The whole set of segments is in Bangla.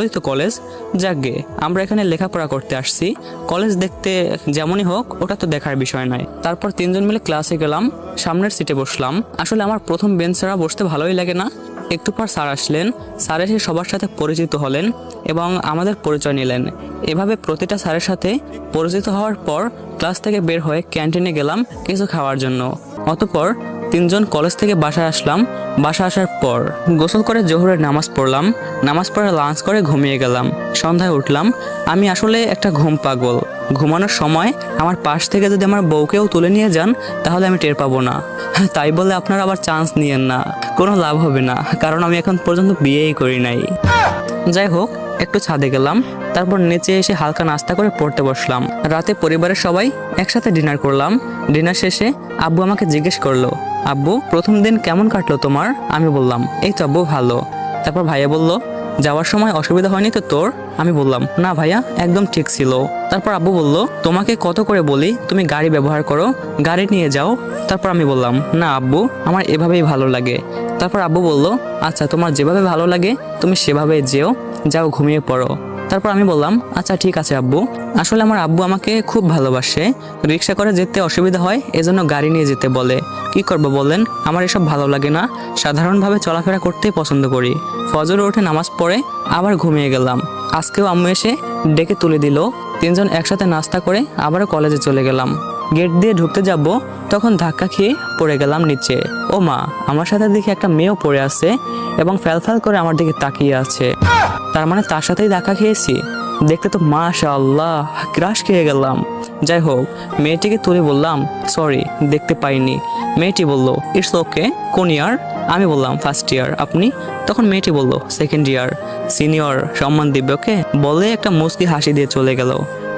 ওই তো কলেজ। যাকগে, আমরা এখানে লেখাপড়া করতে আসছি, কলেজ দেখতে যেমনই হোক ওটা তো দেখার বিষয় নয়। তারপর তিনজন মিলে ক্লাসে গেলাম, সামনের সিটে বসলাম। আসলে আমার প্রথম বেঞ্চ ছাড়া বসতে ভালোই লাগে না। একটু পর স্যার আসলেন, স্যার এসে সবার সাথে পরিচিত হলেন এবং আমাদের পরিচয় নিলেন। এভাবে প্রতিটা স্যারের সাথে পরিচিত হওয়ার পর ক্লাস থেকে বের হয়ে ক্যান্টিনে গেলাম কিছু খাওয়ার জন্য। অতঃপর তিনজন কলেজ থেকে বাসায় আসলাম। বাসা আসার পর গোসল করে জোহরের নামাজ পড়লাম। নামাজ পড়ে লাঞ্চ করে ঘুমিয়ে গেলাম। সন্ধ্যায় উঠলাম। আমি আসলে একটা ঘুম পাগল। ঘুমানোর সময় আমার পাশ থেকে যদি আমার বউকেও তুলে নিয়ে যান তাহলে আমি টের পাবো না। তাই বলে আপনারা আবার চান্স নিয়েন না, কোনো লাভ হবে না, কারণ আমি এখন পর্যন্ত বিয়েই করি নাই। যাই হোক, একটু ছাদে গেলাম, তারপর নিচে এসে হালকা নাস্তা করে পড়তে বসলাম। রাতে পরিবারের সবাই একসাথে ডিনার করলাম। ডিনার শেষে আব্বু আমাকে জিজ্ঞেস করলো, আব্বু প্রথম দিন কেমন কাটলো তোমার? আমি বললাম, এই তো আব্বু ভালো। তারপর ভাইয়া বলল, যাওয়ার সময় অসুবিধা হয়নি তো তোর? আমি বললাম, না ভাইয়া, একদম ঠিক ছিল। তারপর আব্বু বলল, তোমাকে কত করে বলি তুমি গাড়ি ব্যবহার করো, গাড়ি নিয়ে যাও। তারপর আমি বললাম, না আব্বু, আমার এভাবেই ভালো লাগে। তারপর আব্বু বলল, আচ্ছা তোমার যেভাবে ভালো লাগে তুমি সেভাবে যেও, যাও ঘুমিয়ে পড়ো। তারপর আমি বললাম, আচ্ছা ঠিক আছে আব্বু। আসলে আমার আব্বু আমাকে খুব ভালোবাসে, রিক্সা করে যেতে অসুবিধা হয় এজন্য গাড়ি নিয়ে যেতে বলে। কি করবো বলেন, আমার এসব ভালো লাগে না, সাধারণভাবে চলাফেরা করতেই পছন্দ করি। ফজরে উঠে নামাজ পড়ে আবার ঘুমিয়ে গেলাম। আজকেও আম্মু এসে ডেকে তুলে দিল। তিনজন একসাথে নাস্তা করে আবারও কলেজে চলে গেলাম। গেট দিয়ে ঢুকতে যাব তখন ধাক্কা খেয়ে পড়ে গেলাম নিচে। ও মা, আমার সাথে দেখি একটা মেয়েও পড়ে আছে এবং ফ্যালফ্যাল করে আমার দিকে তাকিয়ে আছে। তার মানে তার সাথেই ধাক্কা খেয়েছি। দেখতে তো মাশাআল্লাহ, ক্রাশ খেয়ে গেলাম। যাই হোক, মেয়েটিকে তুলে বললাম, সরি দেখতে পাইনি। মেয়েটি বলল, ইটস ওকে। কোন ইয়ার? আমি বললাম, ফার্স্ট ইয়ার। আপনি? তখন মেয়েটি বলল, সেকেন্ড ইয়ার। সিনিয়র সম্মান দিবে ওকে, বলে একটা মুচকি হাসি দিয়ে চলে গেল।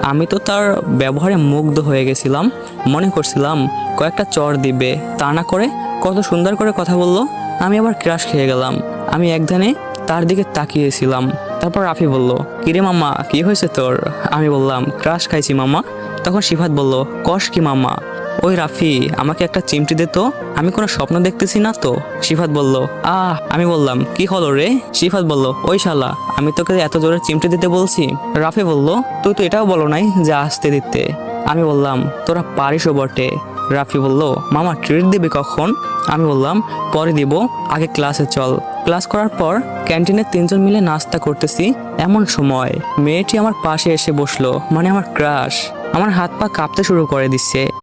আমি তো তার ব্যবহারে মুগ্ধ হয়ে গেছিলাম। মনে করছিলাম কয়েকটা চর দিবে, তা না করে কত সুন্দর করে কথা বললো। আমি আবার ক্রাশ খেয়ে গেলাম। আমি একধানে তার দিকে তাকিয়েছিলাম। তারপর রাফি বলল, কিরে মামা, কি হয়েছে তোর? আমি বললাম, ক্রাশ খাইছি মামা। তখন সিফাত বলল, কষ কি মামা? ওই রাফি, আমাকে একটা চিমটি দে তো, আমি কোনো স্বপ্ন দেখতেছি না তো। সিফাত বলল, আমি বললাম, কি হলো রে? সিফাত বলল, ওই শালা, আমি তোকে এত জোরে চিমটি দিতে বলছি? রাফি বলল, তুই তো এটাও বলো নাই যে আসতে দিতে। আমি বললাম, তোরা পারিসও বটে। রাফি বলল, মামা ট্রিট দিবি কখন? আমি বললাম, পরে দিব, আগে ক্লাসে চল। ক্লাস করার পর ক্যান্টিনে তিনজন মিলে নাস্তা করতেছি, এমন সময় মেয়েটি আমার পাশে এসে বসলো, মানে আমার ক্রাশ। আমার হাত পা কাঁপতে শুরু করে দিচ্ছে।